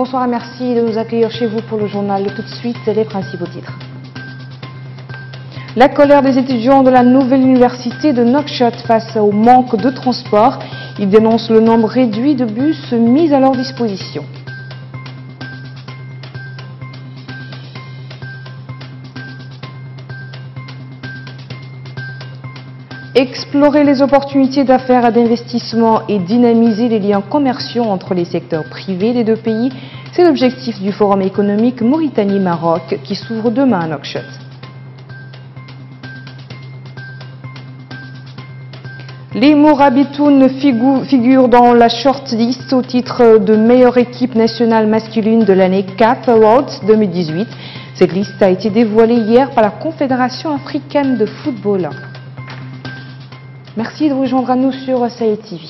Bonsoir et merci de nous accueillir chez vous pour le journal. Tout de suite, les principaux titres. La colère des étudiants de la nouvelle université de Nouakchott face au manque de transport. Ils dénoncent le nombre réduit de bus mis à leur disposition. Explorer les opportunités d'affaires et d'investissement et dynamiser les liens commerciaux entre les secteurs privés des deux pays, c'est l'objectif du Forum économique Mauritanie-Maroc qui s'ouvre demain à Nouakchott. Les Mourabitoun figurent dans la shortlist au titre de meilleure équipe nationale masculine de l'année CAF Awards 2018. Cette liste a été dévoilée hier par la Confédération africaine de football. Merci de vous joindre à nous sur Sahel TV.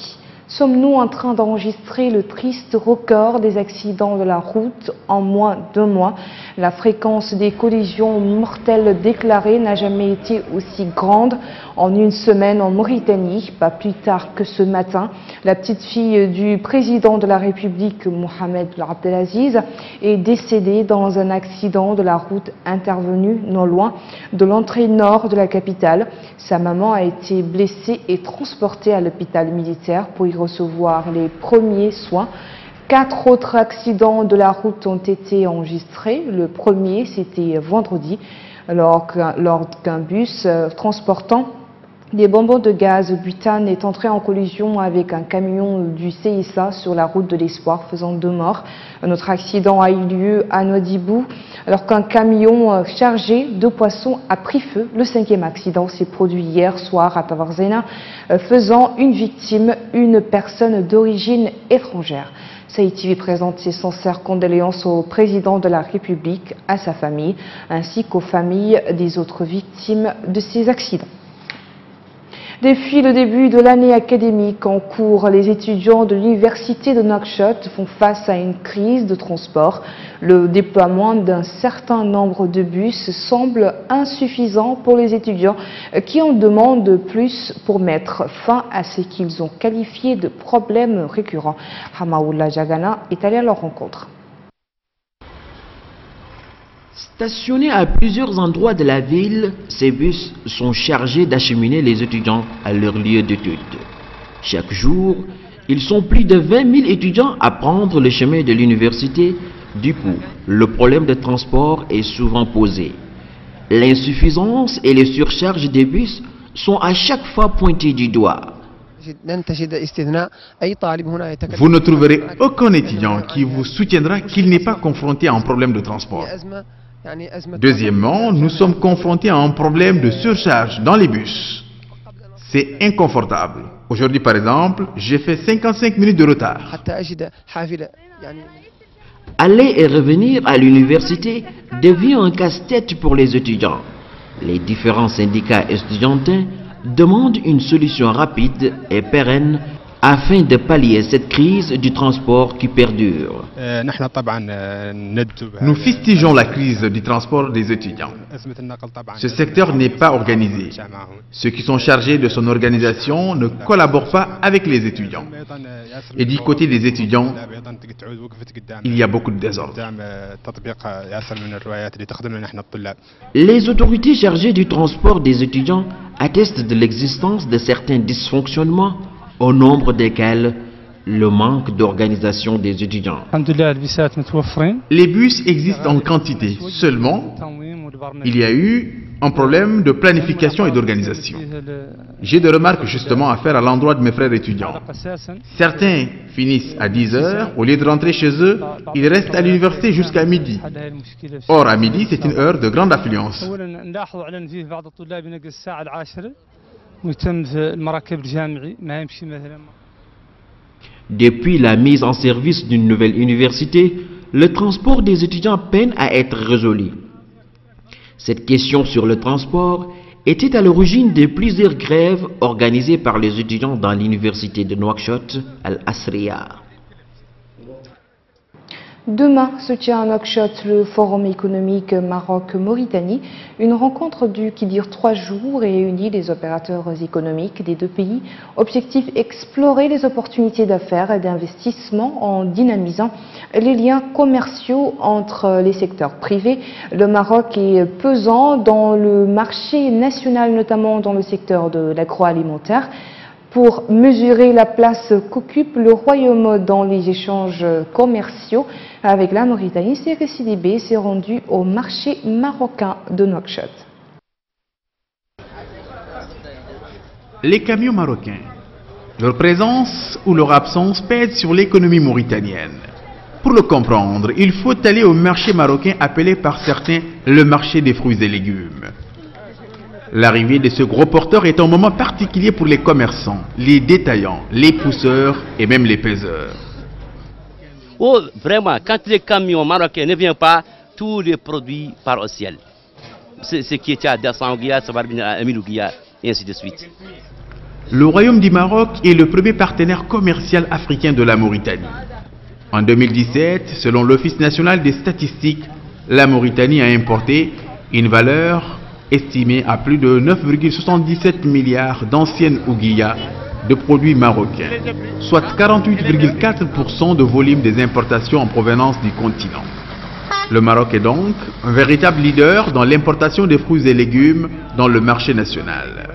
Sommes-nous en train d'enregistrer le triste record des accidents de la route en moins d'un mois? La fréquence des collisions mortelles déclarées n'a jamais été aussi grande en une semaine en Mauritanie. Pas plus tard que ce matin, la petite fille du président de la République, Mohamed Abdelaziz, est décédée dans un accident de la route intervenu non loin de l'entrée nord de la capitale. Sa maman a été blessée et transportée à l'hôpital militaire pour y recevoir les premiers soins. 4 autres accidents de la route ont été enregistrés. Le premier, c'était vendredi, lors qu'un bus transportant des bonbons de gaz butane est entré en collision avec un camion du CISA sur la route de l'Espoir, faisant 2 morts. Un autre accident a eu lieu à Nouadhibou, alors qu'un camion chargé de poissons a pris feu. Le 5e accident s'est produit hier soir à Tavarzena, faisant une victime, une personne d'origine étrangère. Sahel TV présente ses sincères condoléances au président de la République, à sa famille, ainsi qu'aux familles des autres victimes de ces accidents. Depuis le début de l'année académique en cours, les étudiants de l'université de Nouakchott font face à une crise de transport. Le déploiement d'un certain nombre de bus semble insuffisant pour les étudiants qui en demandent plus pour mettre fin à ce qu'ils ont qualifié de problèmes récurrents. Hamaoula Jagana est allé à leur rencontre. Stationnés à plusieurs endroits de la ville, ces bus sont chargés d'acheminer les étudiants à leur lieu d'études. Chaque jour, ils sont plus de 20 000 étudiants à prendre le chemin de l'université. Du coup, le problème de transport est souvent posé. L'insuffisance et les surcharges des bus sont à chaque fois pointées du doigt. Vous ne trouverez aucun étudiant qui vous soutiendra qu'il n'est pas confronté à un problème de transport. Deuxièmement, nous sommes confrontés à un problème de surcharge dans les bus. C'est inconfortable. Aujourd'hui, par exemple, j'ai fait 55 minutes de retard. Aller et revenir à l'université devient un casse-tête pour les étudiants. Les différents syndicats estudiantins demandent une solution rapide et pérenne afin de pallier cette crise du transport qui perdure. Nous fustigeons la crise du transport des étudiants. Ce secteur n'est pas organisé. Ceux qui sont chargés de son organisation ne collaborent pas avec les étudiants. Et du côté des étudiants, il y a beaucoup de désordre. Les autorités chargées du transport des étudiants attestent de l'existence de certains dysfonctionnements, au nombre desquels le manque d'organisation des étudiants. Les bus existent en quantité, seulement il y a eu un problème de planification et d'organisation. J'ai des remarques justement à faire à l'endroit de mes frères étudiants. Certains finissent à 10 heures, au lieu de rentrer chez eux, ils restent à l'université jusqu'à midi. Or, à midi, c'est une heure de grande affluence. Depuis la mise en service d'une nouvelle université, le transport des étudiants peine à être résolu. Cette question sur le transport était à l'origine de plusieurs grèves organisées par les étudiants dans l'université de Nouakchott, Al-Asriya. Demain se tient à Nouakchott le Forum économique Maroc-Mauritanie, une rencontre qui dure 3 jours et unit les opérateurs économiques des deux pays. Objectif, explorer les opportunités d'affaires et d'investissement en dynamisant les liens commerciaux entre les secteurs privés. Le Maroc est pesant dans le marché national, notamment dans le secteur de l'agroalimentaire. Pour mesurer la place qu'occupe le Royaume dans les échanges commerciaux avec la Mauritanie, CRCDB s'est rendu au marché marocain de Nouakchott. Les camions marocains, leur présence ou leur absence pèse sur l'économie mauritanienne. Pour le comprendre, il faut aller au marché marocain appelé par certains le marché des fruits et légumes. L'arrivée de ce gros porteur est un moment particulier pour les commerçants, les détaillants, les pousseurs et même les peseurs. Oh, vraiment, quand les camions marocains ne viennent pas, tous les produits partent au ciel. Ce qui était à 200 Ouguiya, ça va revenir à 1000 Ouguiya, et ainsi de suite. Le Royaume du Maroc est le premier partenaire commercial africain de la Mauritanie. En 2017, selon l'Office national des statistiques, la Mauritanie a importé une valeur estimé à plus de 9,77 milliards d'anciennes ouguiyas de produits marocains, soit 48,4% de volume des importations en provenance du continent. Le Maroc est donc un véritable leader dans l'importation des fruits et légumes dans le marché national.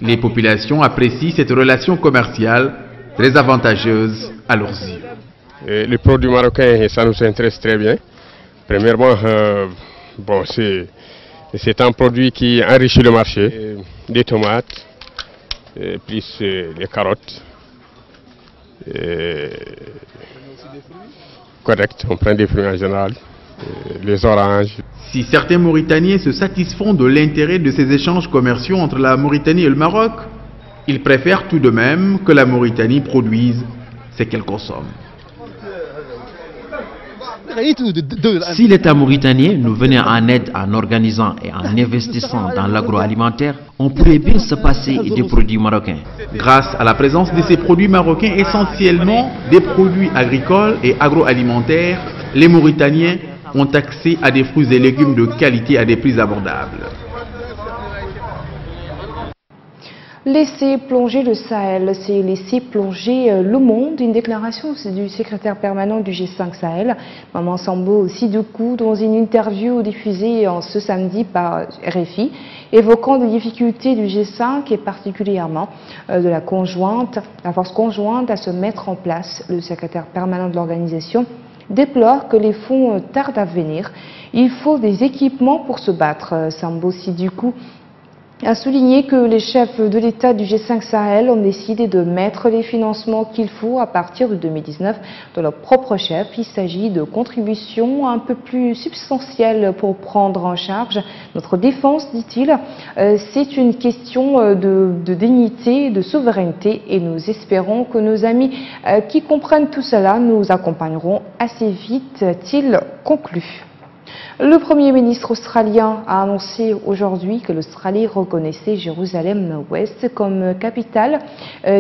Les populations apprécient cette relation commerciale très avantageuse à leurs yeux. Les produits marocains, ça nous intéresse très bien. Premièrement, c'est un produit qui enrichit le marché, des tomates, plus les carottes. Correct, on prend des fruits en général, les oranges. Si certains Mauritaniens se satisfont de l'intérêt de ces échanges commerciaux entre la Mauritanie et le Maroc, ils préfèrent tout de même que la Mauritanie produise ce qu'elle consomme. Si l'État mauritanien nous venait en aide en organisant et en investissant dans l'agroalimentaire, on pourrait bien se passer des produits marocains. Grâce à la présence de ces produits marocains, essentiellement des produits agricoles et agroalimentaires, les Mauritaniens ont accès à des fruits et légumes de qualité à des prix abordables. Laisser plonger le Sahel, c'est laisser plonger le monde. Une déclaration du secrétaire permanent du G5 Sahel, Maman Sambo Sidoukou, dans une interview diffusée ce samedi par RFI, évoquant les difficultés du G5 et particulièrement de la force conjointe à se mettre en place. Le secrétaire permanent de l'organisation déplore que les fonds tardent à venir. Il faut des équipements pour se battre. Sambo Sidoukou a souligné que les chefs de l'État du G5 Sahel ont décidé de mettre les financements qu'il faut à partir de 2019 dans leurs propres chefs. Il s'agit de contributions un peu plus substantielles pour prendre en charge notre défense, dit-il. C'est une question de dignité, de souveraineté et nous espérons que nos amis qui comprennent tout cela nous accompagneront assez vite, a-t-il conclu. Le Premier ministre australien a annoncé aujourd'hui que l'Australie reconnaissait Jérusalem-Ouest comme capitale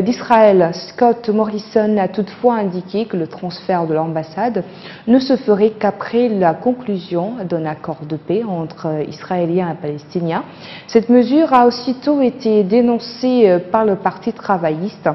d'Israël. Scott Morrison a toutefois indiqué que le transfert de l'ambassade ne se ferait qu'après la conclusion d'un accord de paix entre Israéliens et Palestiniens. Cette mesure a aussitôt été dénoncée par le Parti travailliste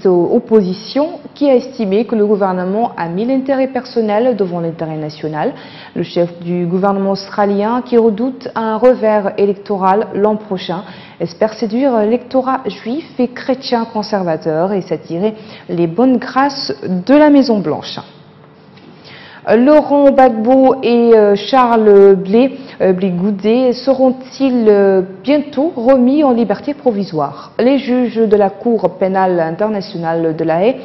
opposition qui a estimé que le gouvernement a mis l'intérêt personnel devant l'intérêt national. Le chef du gouvernement australien, qui redoute un revers électoral l'an prochain, espère séduire l'électorat juif et chrétien conservateur et s'attirer les bonnes grâces de la Maison-Blanche. Laurent Gbagbo et Charles Blé Goudé seront-ils bientôt remis en liberté provisoire? Les juges de la Cour pénale internationale de La Haye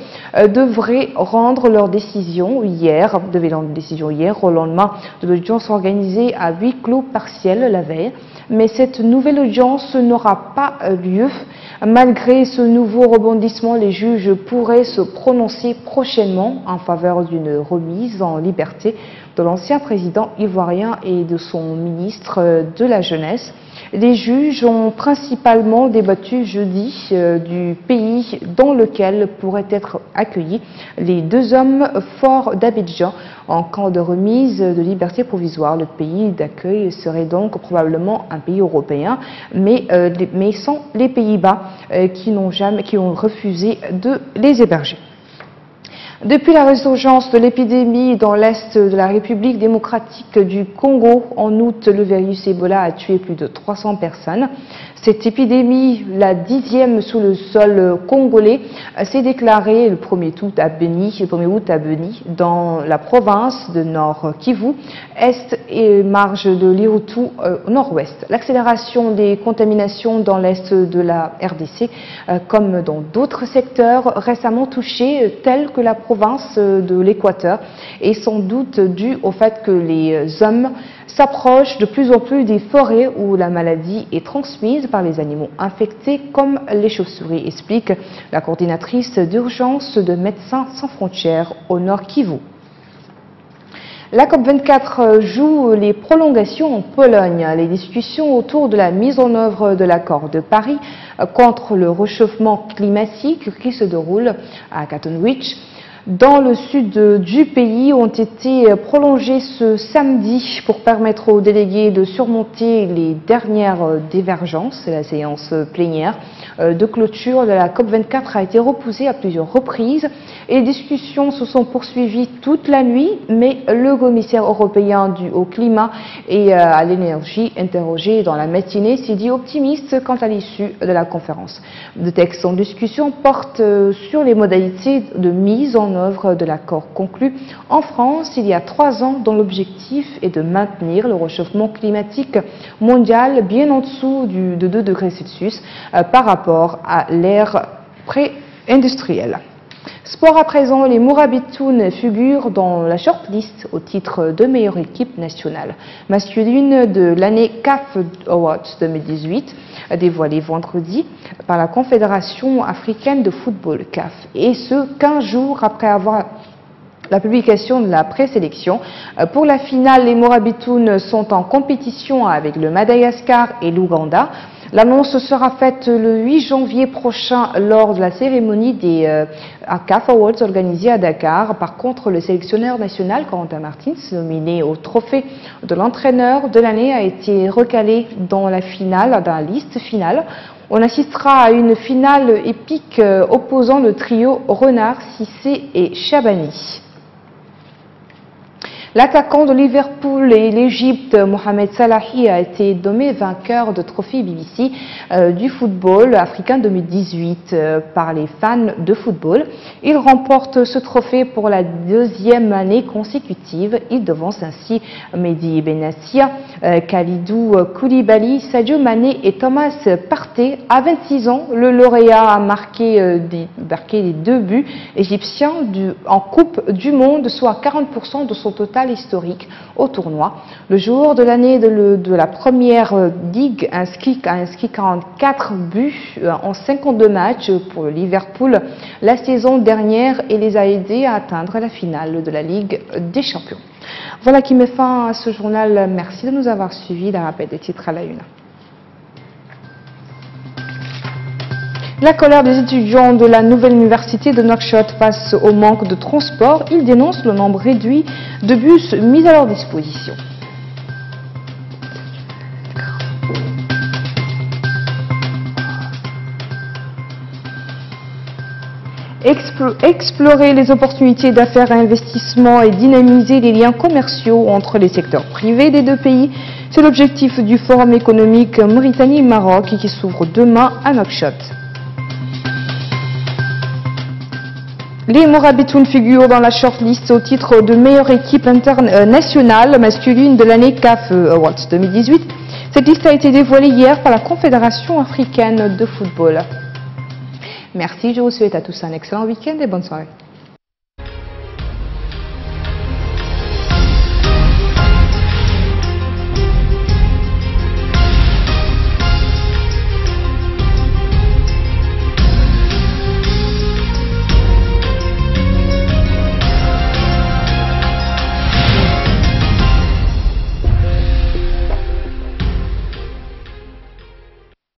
devaient rendre leur décision hier au lendemain de l'audience organisée à huis clos partiel la veille. Mais cette nouvelle audience n'aura pas lieu. Malgré ce nouveau rebondissement, les juges pourraient se prononcer prochainement en faveur d'une remise en liberté de l'ancien président ivoirien et de son ministre de la Jeunesse. Les juges ont principalement débattu jeudi du pays dans lequel pourraient être accueillis les 2 hommes forts d'Abidjan en cas de remise de liberté provisoire. Le pays d'accueil serait donc probablement un pays européen, mais sans les Pays-Bas qui ont refusé de les héberger. Depuis la résurgence de l'épidémie dans l'est de la République démocratique du Congo, en août, le virus Ebola a tué plus de 300 personnes. Cette épidémie, la 10e sous le sol congolais, s'est déclarée le 1er août à Beni, dans la province de Nord Kivu, est et marge de l'Irutu au nord-ouest. L'accélération des contaminations dans l'est de la RDC, comme dans d'autres secteurs récemment touchés, tels que la province de l'Équateur, est sans doute due au fait que les hommes s'approchent de plus en plus des forêts où la maladie est transmise par les animaux infectés comme les chauves-souris, explique la coordinatrice d'urgence de Médecins sans frontières au Nord Kivu. La COP24 joue les prolongations en Pologne. Les discussions autour de la mise en œuvre de l'accord de Paris contre le réchauffement climatique qui se déroule à Katowice dans le sud du pays ont été prolongées ce samedi pour permettre aux délégués de surmonter les dernières divergences. La séance plénière de clôture de la COP24 a été repoussée à plusieurs reprises et les discussions se sont poursuivies toute la nuit, mais le commissaire européen au climat et à l'énergie, interrogé dans la matinée, s'est dit optimiste quant à l'issue de la conférence. Le texte en discussion porte sur les modalités de mise en œuvre de l'accord conclu en France il y a 3 ans, dont l'objectif est de maintenir le réchauffement climatique mondial bien en dessous de 2 degrés Celsius par rapport à l'ère pré-industrielle. Sport à présent, les Mourabitoun figurent dans la shortlist au titre de meilleure équipe nationale masculine de l'année CAF Awards 2018, dévoilée vendredi par la Confédération africaine de football CAF, et ce 15 jours après avoir la publication de la présélection. Pour la finale, les Mourabitoun sont en compétition avec le Madagascar et l'Ouganda. L'annonce sera faite le 8 janvier prochain lors de la cérémonie des CAF Awards organisée à Dakar. Par contre, le sélectionneur national, Corentin Martins, nominé au trophée de l'entraîneur de l'année, a été recalé dans la liste finale. On assistera à une finale épique opposant le trio Renard, Cissé et Chabani. L'attaquant de Liverpool et l'Égypte, Mohamed Salahi, a été nommé vainqueur de trophée BBC du football africain 2018 par les fans de football. Il remporte ce trophée pour la 2e année consécutive. Il devance ainsi Mehdi Benassia, Khalidou Koulibaly, Sadio Mané et Thomas Partey. À 26 ans, le lauréat a marqué les 2 buts égyptiens en Coupe du Monde, soit 40% de son total historique au tournoi. Le joueur de l'année de la première ligue a inscrit 44 buts en 52 matchs pour Liverpool la saison dernière et les a aidés à atteindre la finale de la Ligue des Champions. Voilà qui met fin à ce journal. Merci de nous avoir suivis. La rappel des titres à la une. La colère des étudiants de la nouvelle université de Nouakchott face au manque de transport. Ils dénoncent le nombre réduit de bus mis à leur disposition. Explorer les opportunités d'affaires et investissements et dynamiser les liens commerciaux entre les secteurs privés des 2 pays, c'est l'objectif du Forum économique Mauritanie-Maroc qui s'ouvre demain à Nouakchott. Les Mourabitoun figurent dans la shortlist au titre de meilleure équipe nationale masculine de l'année CAF Awards 2018. Cette liste a été dévoilée hier par la Confédération africaine de football. Merci, je vous souhaite à tous un excellent week-end et bonne soirée.